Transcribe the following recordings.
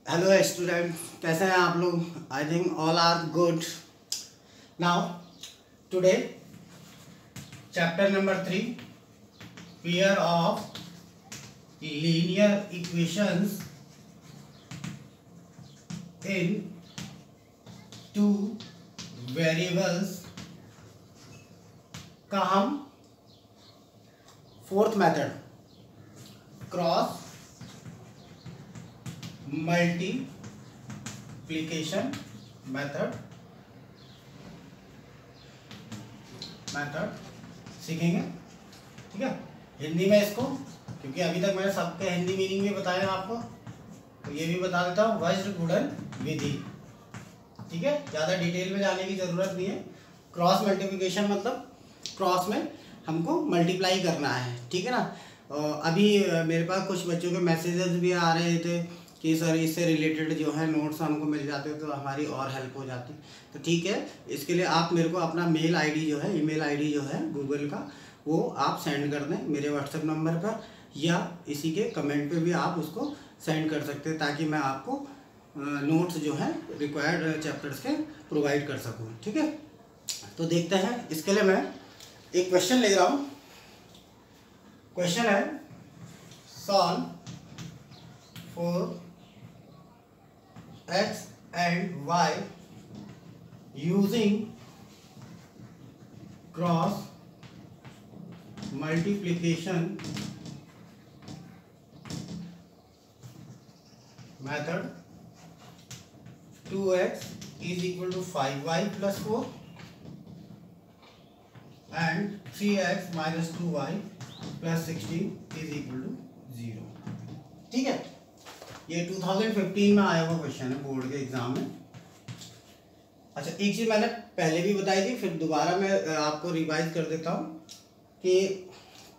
Hello student, कैसे हैं आप लोग? I think all are good. Now today chapter number 3, pair of linear equations in two variables का हम fourth method cross multiplication method सीखेंगे। ठीक है, हिंदी में इसको, क्योंकि अभी तक मैंने सबके हिंदी मीनिंग भी बताया आपको, तो ये भी बता देता हूँ। वज्र गुणन विधि। ठीक है, ज़्यादा डिटेल में जाने की ज़रूरत नहीं है। क्रॉस मल्टीप्लिकेशन मतलब क्रॉस में हमको मल्टीप्लाई करना है। ठीक है ना। अभी मेरे पास कुछ बच्चों के मैसेजेस भी आ रहे थे कि सर इससे रिलेटेड जो है नोट्स हमको मिल जाते तो हमारी और हेल्प हो जाती। तो ठीक है, इसके लिए आप मेरे को अपना मेल आईडी जो है, ईमेल आईडी जो है गूगल का, वो आप सेंड कर दें मेरे व्हाट्सएप नंबर पर, या इसी के कमेंट पे भी आप उसको सेंड कर सकते हैं, ताकि मैं आपको नोट्स जो हैं रिक्वायर्ड चैप्टर्स के प्रोवाइड कर सकूँ। ठीक है, तो देखते हैं। इसके लिए मैं एक क्वेश्चन ले रहा हूँ। क्वेश्चन है, solve for x and y using cross multiplication method. 2x is equal to 5y plus 4 and 3x minus 2y plus 16 is equal to 0. ठीक है, ये 2015 में आया हुआ क्वेश्चन है बोर्ड के एग्जाम में। अच्छा, एक चीज़ मैंने पहले भी बताई थी, फिर दोबारा मैं आपको रिवाइज कर देता हूँ कि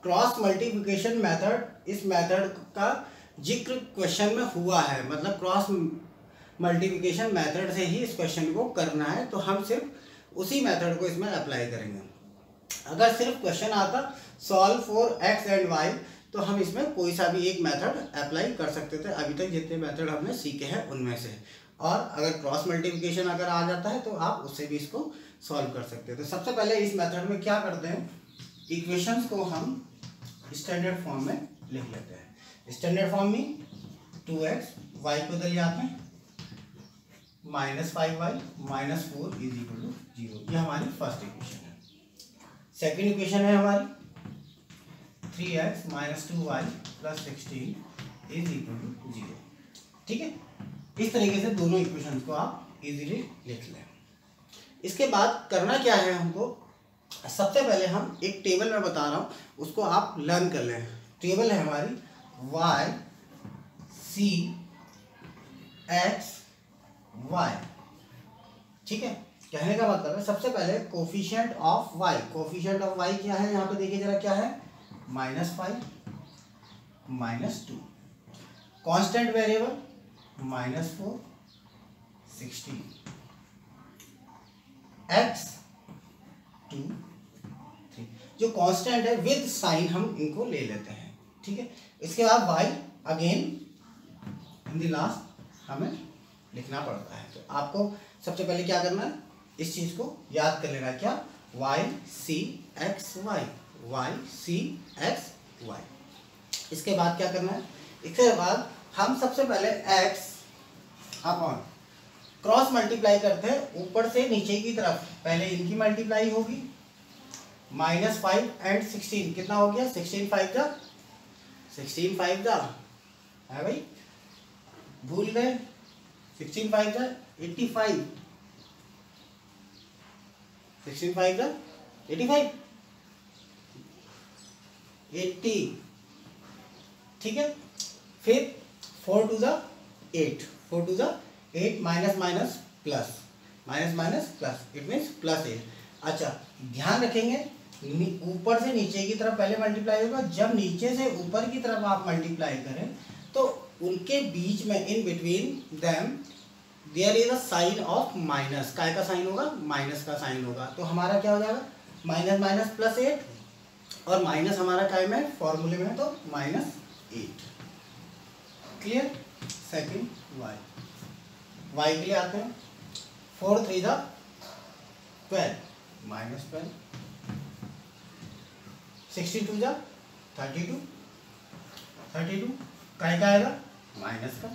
क्रॉस मल्टीप्लिकेशन मेथड, इस मेथड का जिक्र क्वेश्चन में हुआ है। मतलब क्रॉस मल्टीप्लिकेशन मेथड से ही इस क्वेश्चन को करना है, तो हम सिर्फ उसी मेथड को इसमें अप्लाई करेंगे। अगर सिर्फ क्वेश्चन आता solve for x and Y, तो हम इसमें कोई सा भी एक मेथड अप्लाई कर सकते थे, अभी तक जितने मेथड हमने सीखे हैं उनमें से। और अगर क्रॉस मल्टीप्लिकेशन अगर आ जाता है तो आप उससे भी इसको सॉल्व कर सकते हैं। तो सबसे पहले इस मेथड में क्या करते हैं, इक्वेशंस को हम स्टैंडर्ड फॉर्म में लिख लेते हैं। स्टैंडर्ड फॉर्म में 2x y को बदल जाते हैं, -5y minus 4 is equal to 0। ये हमारी फर्स्ट इक्वेशन है। सेकेंड इक्वेशन है हमारी 3x minus 2y plus 16 is equal to 0। ठीक है, इस तरीके से दोनों इक्वेशंस को आप इजीली लिख लें। इसके बाद करना क्या है हमको, सबसे पहले हम एक टेबल में बता रहा हूँ, उसको आप लर्न कर लें। टेबल है हमारी y c x y। ठीक है, कहने का मतलब है सबसे पहले coefficient of y। Coefficient of y क्या है, यहाँ पे देखिए जरा क्या है, -5 -2। Constant variable -4 16 x 2 3। जो कांस्टेंट है विद साइन हम इनको ले लेते हैं। ठीक है, इसके बाद y again in the last हमें लिखना पड़ता है। तो आपको सबसे पहले क्या करना है, इस चीज को याद कर लेना है, क्या, y c x y, y c x y। इसके बाद क्या करना है, इसके बाद हम सबसे पहले x अपॉन क्रॉस मल्टीप्लाई करते हैं ऊपर से नीचे की तरफ। पहले इनकी मल्टीप्लाई होगी, -5 एंड 16 कितना हो गया, 16 5 जा 16 5 जा है भाई, भूल गए, 16 5 जा 85, 16 5 जा 85 80। ठीक है, फिर 4 2 जा 8, 4 2 जा 8, minus minus plus, minus minus plus, it means +8। अच्छा, ध्यान रखेंगे ऊपर से नीचे की तरफ पहले मल्टीप्लाई होगा। जब नीचे से ऊपर की तरफ आप मल्टीप्लाई करें तो उनके बीच में, in between them there is a sign of minus. काय का साइन होगा, माइनस का साइन होगा। तो हमारा क्या हो जाएगा, माइनस माइनस +8, और माइनस हमारा काय में फॉर्मूले में है तो -8। क्लियर। सेकेंड वाई, वाई के लिए आते हैं 4 3 जा 12 माइनस 12, 62 जा 32, 32 का आएगा माइनस का,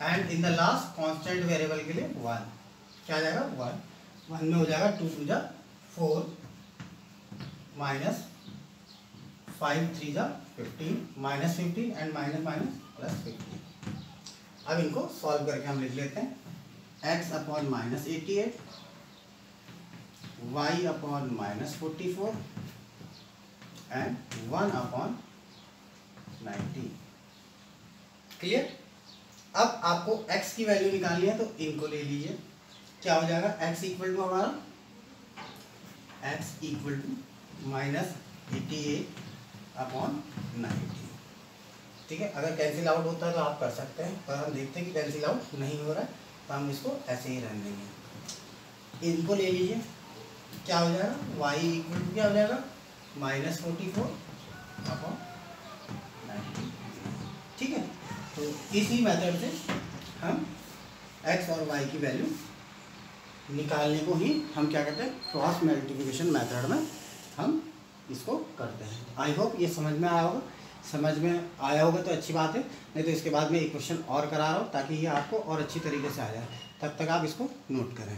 and in the last constant variable के लिए 1 क्या आ जाएगा 1, 1 में हो जाएगा 2 2 जा 4 माइनस 5 3 जा 15 minus 15 and minus minus plus 15। अब इनको सॉल्व करके हम लिख लेते हैं x upon minus 88, y upon minus 44 and 1 upon 90। Clear. अब आपको x की वैल्यू निकालनी है तो इनको ले लीजिए, क्या हो जाएगा x इक्वल टू हमारा x equal to minus 88 upon 90। ठीक है, अगर कैंसिल आउट होता है तो आप कर सकते हैं, पर हम देखते हैं कि कैंसिल आउट नहीं हो रहा है तो हम इसको ऐसे ही रहने देंगे। इनको ले लीजिए, क्या हो जाएगा y इक्वल टू क्या हो जाएगा माइनस 44 अपॉन 90। ठीक है, तो इसी मेथड से हम x और y की वैल्यू निकालने को ही हम क्या करते हैं क्रॉस मल्टीप्लिकेशन मेथड में हम इसको करते हैं। आई होप ये समझ में आया होगा, समझ में आया होगा तो अच्छी बात है, नहीं तो इसके बाद में एक क्वेश्चन और करा रहा हूँ ताकि ये आपको और अच्छी तरीके से आ जाए, तब तक आप इसको नोट करें।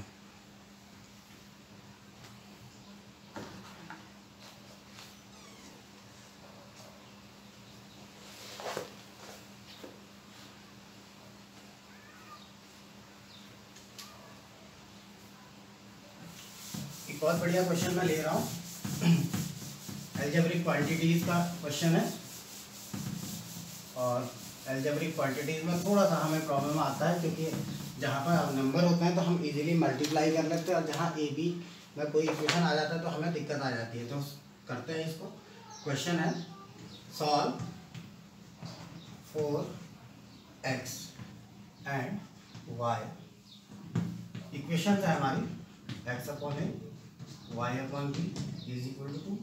एक बहुत बढ़िया क्वेश्चन मैं ले रहा हूँ, अलजेब्रिक क्वांटिटीज का क्वेश्चन है, और अलजेब्रिक क्वांटिटीज में थोड़ा सा हमें प्रॉब्लम आता है क्योंकि जहाँ पर नंबर होते हैं तो हम इजीली मल्टीप्लाई कर लेते हैं, और जहाँ ए बी में कोई इक्वेशन आ जाता है तो हमें दिक्कत आ जाती है। तो करते हैं इसको। क्वेश्चन है solve for x and y। Equation है हमारी x upon a y upon b is equal to 2,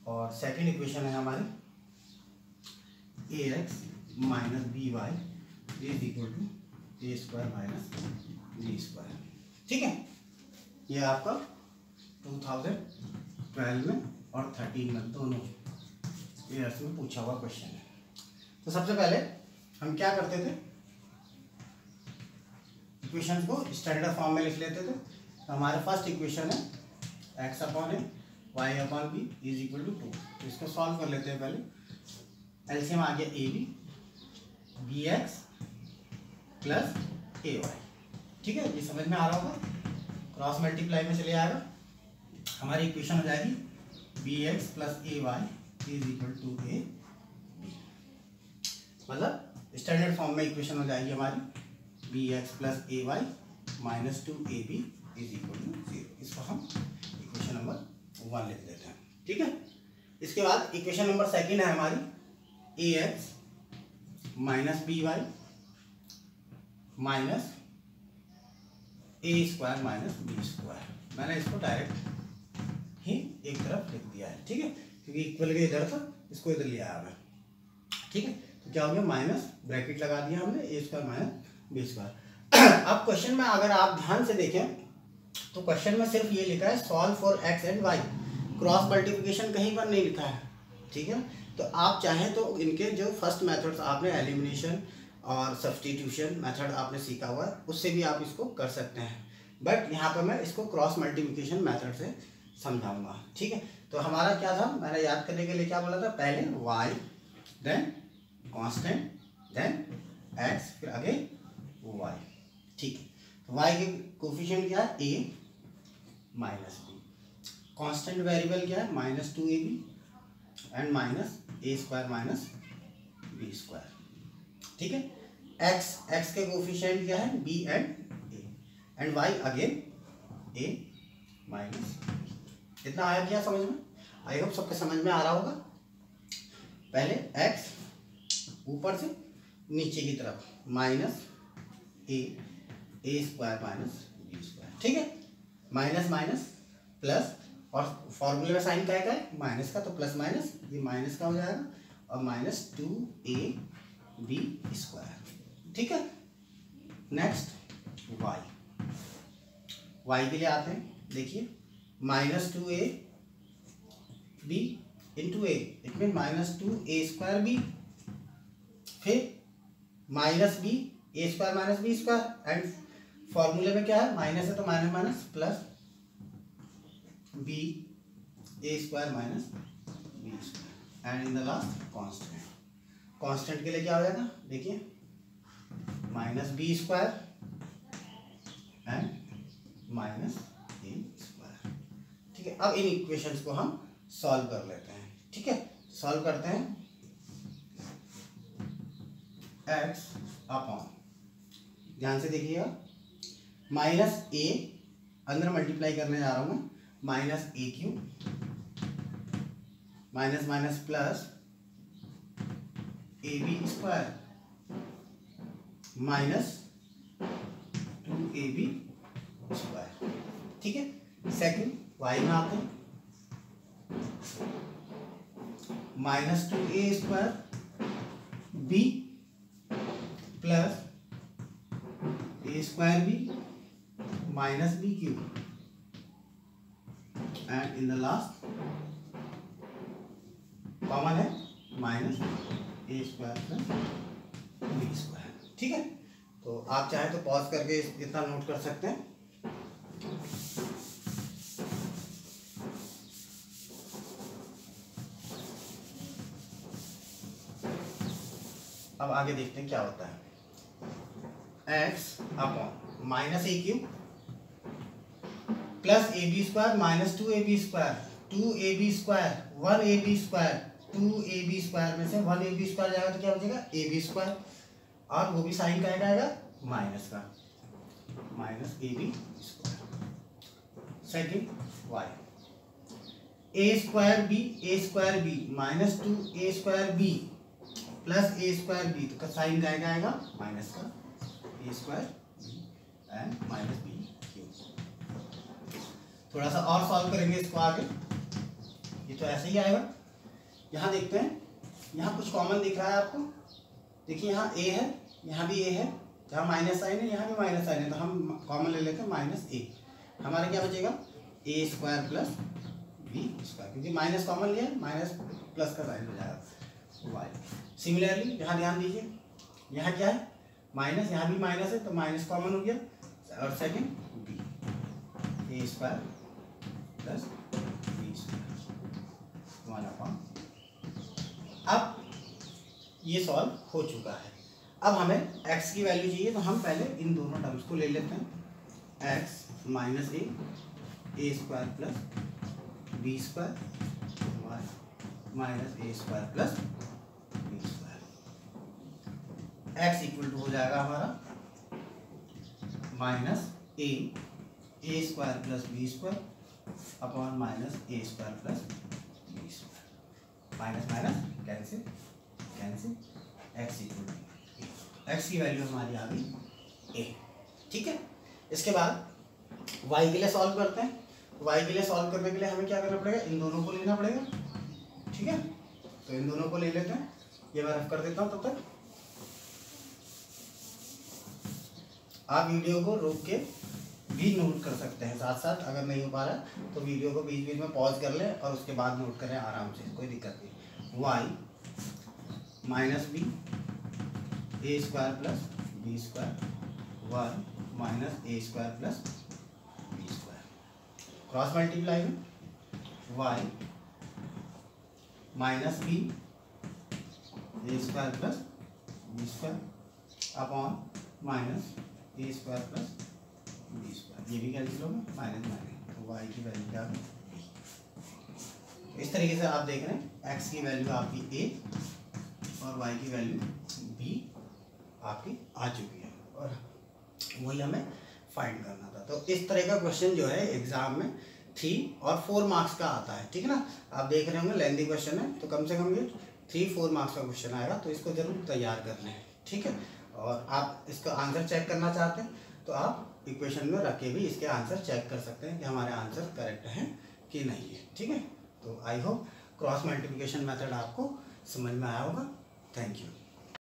और सेकेंड इक्वेशन है हमारी ax minus B y is equal to a square minus B square. ठीक है, ये आपका 2012 में और 13 में दोनों ईयर्स में पूछा हुआ क्वेश्चन है। तो सबसे पहले हम क्या करते थे, इक्वेशंस को स्टैंडर्ड फॉर्म में लिख लेते थे। तो हमारे फर्स्ट इक्वेशन है x upon a y upon b is equal to 2। तो इसको सॉल्व कर लेते हैं। पहले एलसीएम आ गया a b x plus a y. ठीक है, ये समझ में आ रहा होगा, क्रॉस मल्टीप्लाई में चले आएगा। हमारी इक्वेशन हो जाएगी b x plus a y is equal to a b, मतलब स्टैंडर्ड फॉर्म में इक्वेशन हो जाएगी हमारी b x plus a y minus 2ab is equal to 0। इसको हम इक्वेशन नंबर 1 लिख देते हैं। ठीक है, इसके बाद इक्वेशन नंबर सेकंड है हमारी A X minus B Y minus A square minus B square. मैंने इसको डायरेक्ट ही एक तरफ लिख दिया है। ठीक है, क्योंकि इक्वल के इधर था, इसको इधर ले आया मैं। ठीक है, तो क्या हो गया माइनस ब्रैकेट लगा दिया हमने ए स्क्वायर माइनस बी स्क्वायर। अब क्वेश्चन में अगर आप ध्यान से देखें तो क्वेश्चन में सिर्फ ये लिखा है solve for x and y, cross multiplication कहीं पर नहीं लिखा है। ठीक है, तो आप चाहें तो इनके जो फर्स्ट मेथड्स आपने एलिमिनेशन और सब्स्टिट्यूशन मेथड आपने सीखा हुआ है उससे भी आप इसको कर सकते हैं, बट यहाँ पर मैं इसको क्रॉस मल्टीप्लिकेशन मेथड से समझाऊंगा। ठीक है, तो हमारा क्या था, मैंने याद करने के लिए क्या बोला था, पहले y then constant then x फिर आगे वाई। ठीक है, तो वाई के कोफिशिएंट क्या है a minus b, constant variable क्या है minus 2ab and minus A square minus B square. ठीक है, एक्स के कोफिशिएंट क्या है b and y again a minus b. इतना आया क्या समझ में? आई होप सबके समझ में आ रहा होगा। पहले एक्स ऊपर से नीचे की तरफ माइनस ए स्क्वायर माइनस बी स्क्वायर। ठीक है, माइनस माइनस प्लस, और फॉर्मूले में साइन क्या है माइनस का, तो प्लस माइनस ये माइनस का हो जाएगा और माइनस 2ab स्क्वायर। ठीक है। नेक्स्ट वाई के लिए आते हैं। देखिए -2a b into A, it mean -2a²b, फिर -b a² - b², एंड फॉर्मूले में क्या है, माइनस है तो minus minus plus b a² - b², and in the last constant. Constant के लिए क्या हो जाएगा, देखिए -b² एंड -a²। ठीक है। अब इन इक्वेशंस को हम सॉल्व कर लेते हैं। ठीक है, सॉल्व करते हैं। x अपॉन, ध्यान से देखिएगा, -a अंदर मल्टीप्लाई करने जा रहा हूं मैं, -a³ minus minus plus ab² -2ab²। ठीक है। सेकंड y में आते हैं, -2a² b plus a²b -b³ and in the last common है -a² प्लस b²। ठीक है। तो आप चाहे तो पॉज करके इतना नोट कर सकते हैं। अब आगे देखते हैं क्या होता है। x upon -a³ plus ab² -2ab², 2ab², 1ab², 2ab² में से 1ab² जाएगा तो क्या बचेगा, ab², और वो भी साइन का आएगा माइनस का, -ab²। Second y, a²b -2a²b plus a²b, तो साइन का आएगा माइनस का, a²b एंड -b³। थोड़ा सा और सॉल्व करेंगे इसको आगे, ये तो ऐसे ही आएगा। यहाँ देखते हैं, यहाँ कुछ कॉमन दिख रहा है आपको, देखिए यहाँ a है, यहाँ भी a है, जहाँ माइनस साइन है यहाँ भी माइनस साइन है, तो हम कॉमन ले लेते हैं -a। हमारा क्या बचेगा, a² प्लस b², क्योंकि माइनस कॉमन लिया, माइनस प्लस का साइन हो जाएगा y। सिमिलरली यहाँ ध्यान दीजिए, यहाँ क्या है, माइनस, यहाँ भी माइनस है तो माइनस कॉमन हो गया, और second b, a² plus b²। अब ये सॉल्व हो चुका है। अब हमें x की वैल्यू चाहिए, तो हम पहले इन दोनों टर्म्स को ले लेते हैं। x -a a² plus b² y -a² plus b²। x equal to हो जाएगा हमारा -a² plus b² upon -a² plus b²। Minus minus cancel cancel, x equal to x की वैल्यू हमारी आ गई a। ठीक है। इसके बाद y के लिए सॉल्व करते हैं। y के लिए सॉल्व करने के लिए हमें क्या करना पड़ेगा, इन दोनों को लेना पड़ेगा। ठीक है, तो इन दोनों को ले लेते हैं, ये मैं रफ कर देता हूँ। तब तक आप वीडियो को रोक के भी नोट कर सकते हैं साथ साथ, अगर नहीं हो पा रहा तो वीडियो को बीच बीच में पॉज कर लें और उसके बाद नोट करें आराम से, कोई दिक्कत नहीं। y -b a² plus b² y -a² plus b²। Cross multiply में y -b a² plus b² upon -a² plus b²। ये भी कैंसिल होगा, माइनस माइनस, तो y की वैल्यू क्या है b। इस तरीके से आप देख रहे हैं x की वैल्यू आपकी a और y की वैल्यू b आपकी आ चुकी है, और वही हमें फाइंड करना था। तो इस तरह का क्वेश्चन जो है एग्जाम में 3 और 4 मार्क्स का आता है। ठीक है ना, आप देख रहे होंगे लेंथी क्वेश्चन है, तो कम से कम ये 3-4 मार्क्स का क्वेश्चन आएगा, तो इसको जरूर तैयार कर लें। ठीक है, और आप इसका आंसर चेक करना चाहते हैं तो आप इक्वेशन में रख के भी इसके आंसर चेक कर सकते हैं कि हमारे आंसर करेक्ट हैं कि नहीं है। ठीक है, तो I hope cross multiplication method आपको समझ में आया होगा। Thank you.